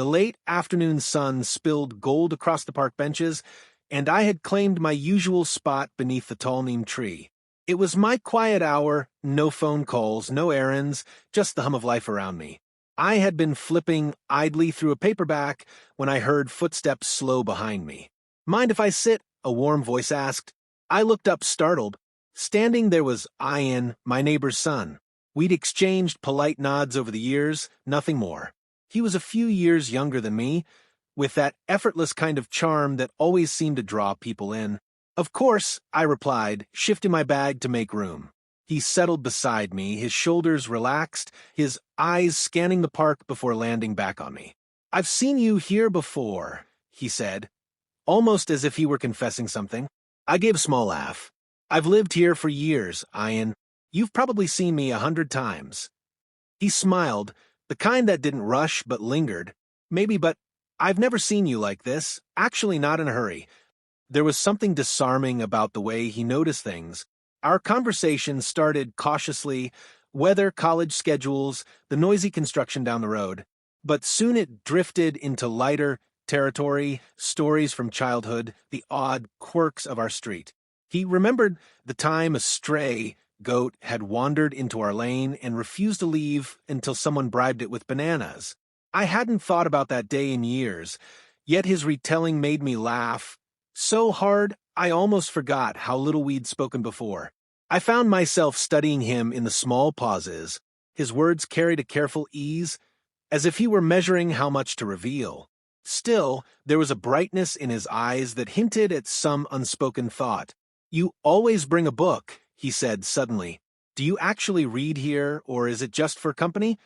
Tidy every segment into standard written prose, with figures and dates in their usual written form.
The late afternoon sun spilled gold across the park benches, and I had claimed my usual spot beneath the tall neem tree. It was my quiet hour, no phone calls, no errands, just the hum of life around me. I had been flipping idly through a paperback when I heard footsteps slow behind me. "Mind if I sit?" a warm voice asked. I looked up, startled. Standing there was Ayan, my neighbor's son. We'd exchanged polite nods over the years, nothing more. He was a few years younger than me, with that effortless kind of charm that always seemed to draw people in. "Of course," I replied, shifting my bag to make room. He settled beside me, his shoulders relaxed, his eyes scanning the park before landing back on me. "I've seen you here before," he said, almost as if he were confessing something. I gave a small laugh. "I've lived here for years, Ayan. You've probably seen me 100 times. He smiled, the kind that didn't rush but lingered. "Maybe, but I've never seen you like this, actually not in a hurry." There was something disarming about the way he noticed things. Our conversation started cautiously, weather, college schedules, the noisy construction down the road. But soon it drifted into lighter territory, stories from childhood, the odd quirks of our street. He remembered the time a stray goat had wandered into our lane and refused to leave until someone bribed it with bananas. I hadn't thought about that day in years, yet his retelling made me laugh so hard I almost forgot how little we'd spoken before. I found myself studying him in the small pauses. His words carried a careful ease, as if he were measuring how much to reveal. Still, there was a brightness in his eyes that hinted at some unspoken thought. "You always bring a book," he said suddenly. "Do you actually read here, or is it just for company?"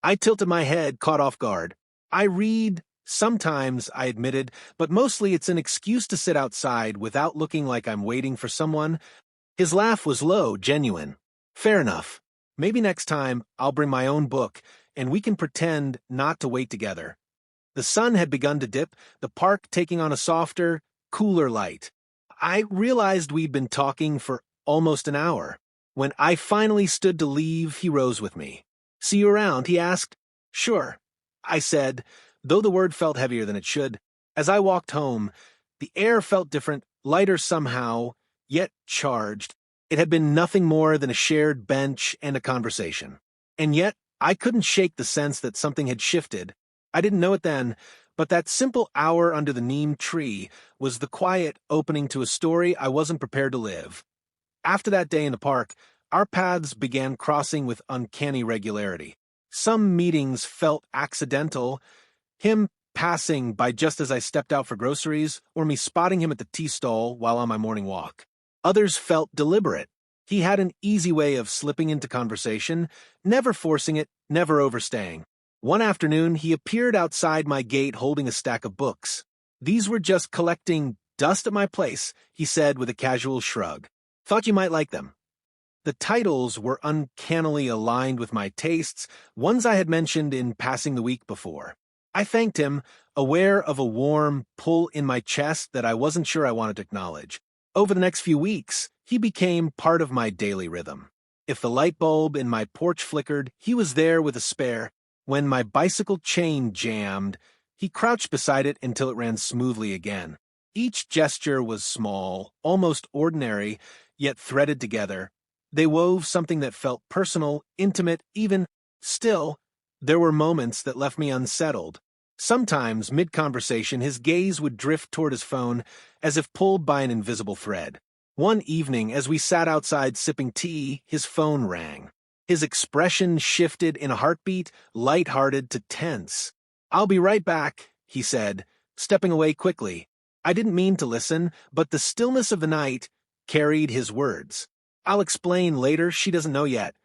I tilted my head, caught off guard. "I read sometimes," I admitted, "but mostly it's an excuse to sit outside without looking like I'm waiting for someone." His laugh was low, genuine. "Fair enough. Maybe next time I'll bring my own book, and we can pretend not to wait together." The sun had begun to dip, the park taking on a softer, cooler light. I realized we'd been talking for almost an hour. When I finally stood to leave, he rose with me. "See you around?" he asked. "Sure," I said, though the word felt heavier than it should. As I walked home, the air felt different, lighter somehow, yet charged. It had been nothing more than a shared bench and a conversation. And yet, I couldn't shake the sense that something had shifted. I didn't know it then, but that simple hour under the neem tree was the quiet opening to a story I wasn't prepared to live. After that day in the park, our paths began crossing with uncanny regularity. Some meetings felt accidental, him passing by just as I stepped out for groceries, or me spotting him at the tea stall while on my morning walk. Others felt deliberate. He had an easy way of slipping into conversation, never forcing it, never overstaying. One afternoon, he appeared outside my gate holding a stack of books. "These were just collecting dust at my place," he said with a casual shrug. "Thought you might like them." The titles were uncannily aligned with my tastes, ones I had mentioned in passing the week before. I thanked him, aware of a warm pull in my chest that I wasn't sure I wanted to acknowledge. Over the next few weeks, he became part of my daily rhythm. If the light bulb in my porch flickered, he was there with a spare. When my bicycle chain jammed, he crouched beside it until it ran smoothly again. Each gesture was small, almost ordinary, yet threaded together. They wove something that felt personal, intimate, even. Still, there were moments that left me unsettled. Sometimes, mid-conversation, his gaze would drift toward his phone, as if pulled by an invisible thread. One evening, as we sat outside sipping tea, his phone rang. His expression shifted in a heartbeat, light-hearted to tense. "I'll be right back," he said, stepping away quickly. I didn't mean to listen, but the stillness of the night carried his words. "I'll explain later, she doesn't know yet."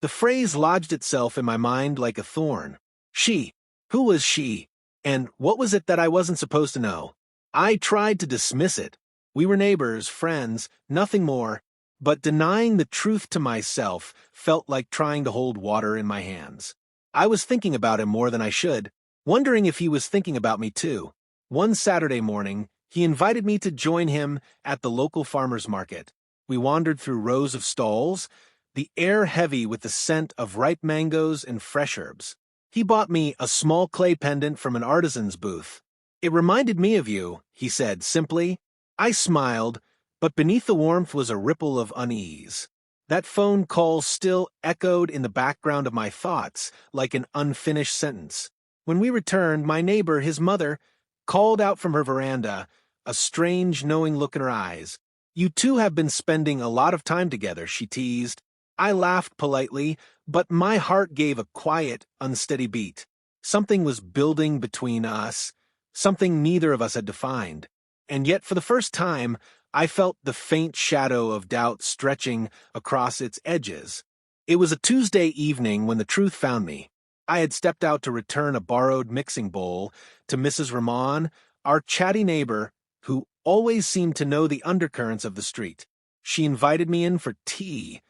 The phrase lodged itself in my mind like a thorn. She. Who was she? And what was it that I wasn't supposed to know? I tried to dismiss it. We were neighbors, friends, nothing more. But denying the truth to myself felt like trying to hold water in my hands. I was thinking about him more than I should, wondering if he was thinking about me too. One Saturday morning, he invited me to join him at the local farmer's market. We wandered through rows of stalls, the air heavy with the scent of ripe mangoes and fresh herbs. He bought me a small clay pendant from an artisan's booth. It reminded me of you, he said simply. I smiled, but beneath the warmth was a ripple of unease. That phone call still echoed in the background of my thoughts, like an unfinished sentence. When we returned, my neighbor, his mother, called out from her veranda, a strange, knowing look in her eyes. You two have been spending a lot of time together, she teased. I laughed politely, but my heart gave a quiet, unsteady beat. Something was building between us, something neither of us had defined. And yet, for the first time, I felt the faint shadow of doubt stretching across its edges. It was a Tuesday evening when the truth found me. I had stepped out to return a borrowed mixing bowl to Mrs. Ramon, our chatty neighbor, who always seemed to know the undercurrents of the street. She invited me in for tea,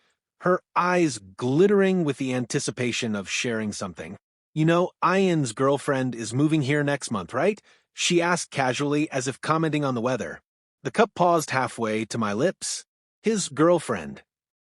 her eyes glittering with the anticipation of sharing something. You know, Ayan's girlfriend is moving here next month, right? She asked casually, as if commenting on the weather. The cup paused halfway to my lips. His girlfriend.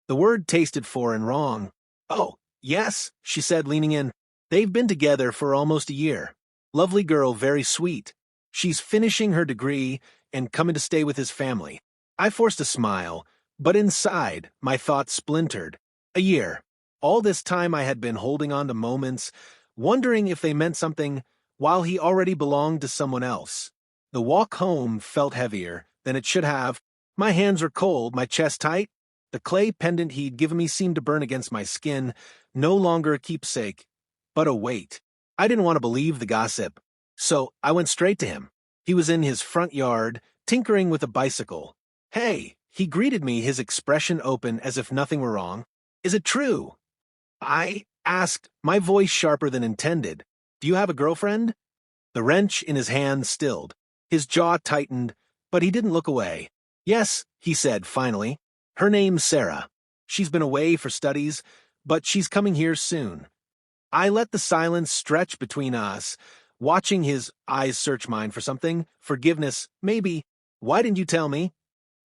The word tasted foreign wrong. Oh, yes, she said, leaning in. They've been together for almost a year. Lovely girl, very sweet. She's finishing her degree and coming to stay with his family. I forced a smile, but inside, my thoughts splintered. A year. All this time I had been holding on to moments, wondering if they meant something, while he already belonged to someone else. The walk home felt heavier than it should have. My hands were cold, my chest tight. The clay pendant he'd given me seemed to burn against my skin, no longer a keepsake, but a weight. I didn't want to believe the gossip, so I went straight to him. He was in his front yard, tinkering with a bicycle. Hey, he greeted me, his expression open as if nothing were wrong. Is it true? I asked, my voice sharper than intended. Do you have a girlfriend? The wrench in his hand stilled. His jaw tightened, but he didn't look away. Yes, he said finally. Her name's Sarah. She's been away for studies, but she's coming here soon. I let the silence stretch between us, watching his eyes search mine for something. Forgiveness, maybe. Why didn't you tell me?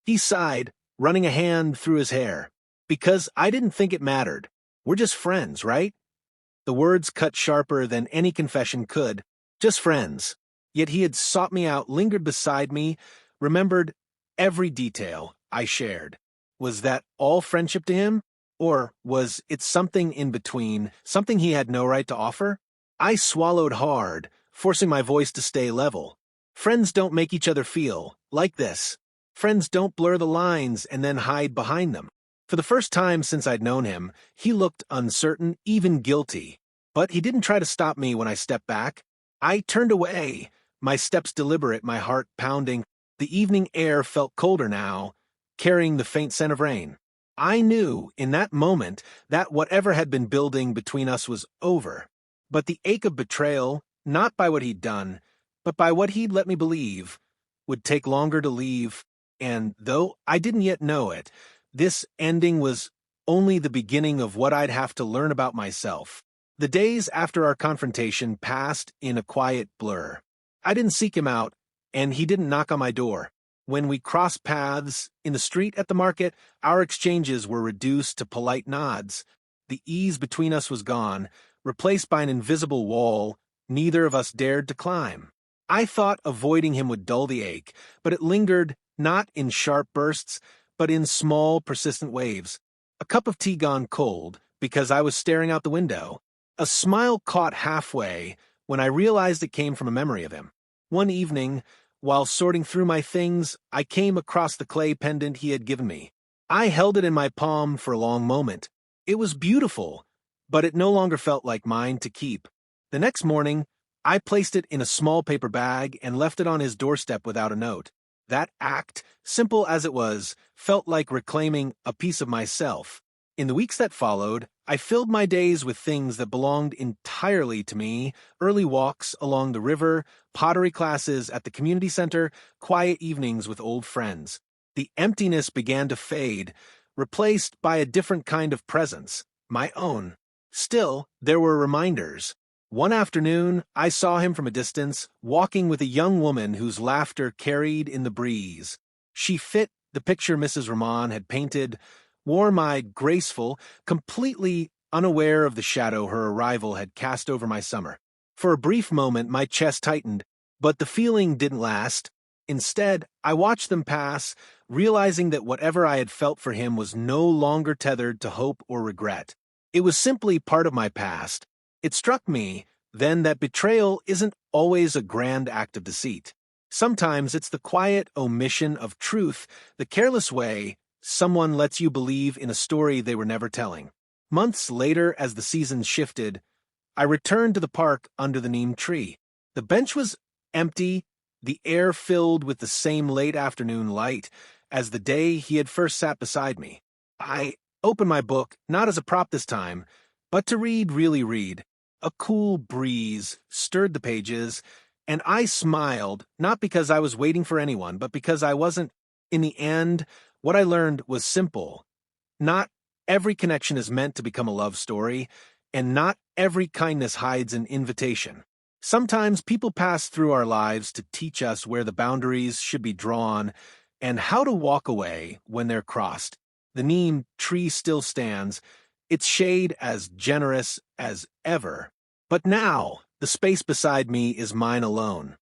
He sighed, running a hand through his hair. Because I didn't think it mattered. We're just friends, right? The words cut sharper than any confession could. Just friends. Yet he had sought me out, lingered beside me, remembered every detail I shared. Was that all friendship to him? Or was it something in between, something he had no right to offer? I swallowed hard, forcing my voice to stay level. Friends don't make each other feel like this. Friends don't blur the lines and then hide behind them. For the first time since I'd known him, he looked uncertain, even guilty. But he didn't try to stop me when I stepped back. I turned away, my steps deliberate, my heart pounding. The evening air felt colder now, carrying the faint scent of rain. I knew, in that moment, that whatever had been building between us was over. But the ache of betrayal, not by what he'd done, but by what he'd let me believe, would take longer to leave. And though I didn't yet know it, this ending was only the beginning of what I'd have to learn about myself. The days after our confrontation passed in a quiet blur. I didn't seek him out, and he didn't knock on my door. When we crossed paths in the street at the market, our exchanges were reduced to polite nods. The ease between us was gone, replaced by an invisible wall neither of us dared to climb. I thought avoiding him would dull the ache, but it lingered not in sharp bursts, but in small, persistent waves. A cup of tea gone cold, because I was staring out the window. A smile caught halfway when I realized it came from a memory of him. One evening, while sorting through my things, I came across the clay pendant he had given me. I held it in my palm for a long moment. It was beautiful, but it no longer felt like mine to keep. The next morning, I placed it in a small paper bag and left it on his doorstep without a note. That act, simple as it was, felt like reclaiming a piece of myself. In the weeks that followed, I filled my days with things that belonged entirely to me: early walks along the river, pottery classes at the community center, quiet evenings with old friends. The emptiness began to fade, replaced by a different kind of presence, my own. Still, there were reminders. One afternoon, I saw him from a distance, walking with a young woman whose laughter carried in the breeze. She fit the picture Mrs. Ramon had painted, warm-eyed, graceful, completely unaware of the shadow her arrival had cast over my summer. For a brief moment, my chest tightened, but the feeling didn't last. Instead, I watched them pass, realizing that whatever I had felt for him was no longer tethered to hope or regret. It was simply part of my past. It struck me, then, that betrayal isn't always a grand act of deceit. Sometimes it's the quiet omission of truth, the careless way someone lets you believe in a story they were never telling. Months later, as the seasons shifted, I returned to the park under the neem tree. The bench was empty, the air filled with the same late afternoon light as the day he had first sat beside me. I opened my book, not as a prop this time, but to really read. A cool breeze stirred the pages, and I smiled, not because I was waiting for anyone, but because I wasn't. In the end, what I learned was simple. Not every connection is meant to become a love story, and not every kindness hides an invitation. Sometimes people pass through our lives to teach us where the boundaries should be drawn and how to walk away when they're crossed. The neem tree still stands, its shade as generous as ever. But now, the space beside me is mine alone.